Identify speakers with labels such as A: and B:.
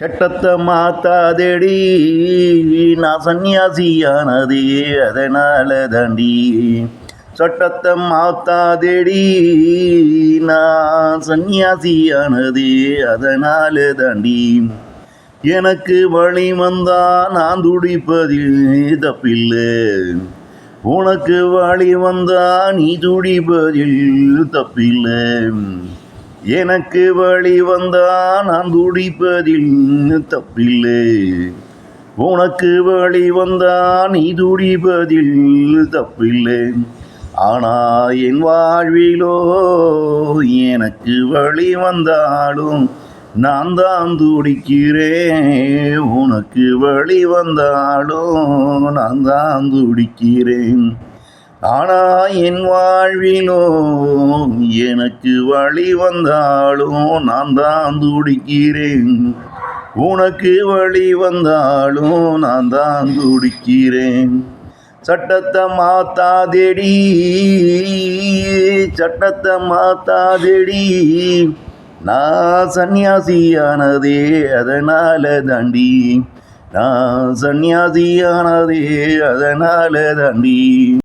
A: சட்டத்தை மாத்தாதேடி நான் சன்னியாசியானதே அதனால தாண்டி. சட்டத்தை மாத்தாதேடி நான் சன்னியாசியானதே அதனால தாண்டி. எனக்கு வழி வந்தா நான் துடிப்பதில் தப்பில்லை, உனக்கு வழி வந்தா நீ துடிப்பதில் தப்பில்லை. எனக்கு வழி வந்தா நான் துடிப்பதில் தப்பில்லை, உனக்கு வழி வந்தா நீ துடிப்பதில் தப்பில்லை. ஆனா என் வாழ்விலோ எனக்கு வழி வந்தாலும் நான் தான் துடிக்கிறேன், உனக்கு வழி வந்தாலும் நான் தான் துடிக்கிறேன். ஆனா என் வாழ்விலோ எனக்கு வழி வந்தாலும் நான் தான் துடிக்கிறேன், உனக்கு வழி வந்தாலும் நான் தான் துடிக்கிறேன். சட்டத்தை மாத்தாதேடி, சட்டத்தை மாத்தாதேடி நான் சன்னியாசியானதே அதனால தாண்டி. நான் சன்னியாசியானதே அதனால தாண்டி.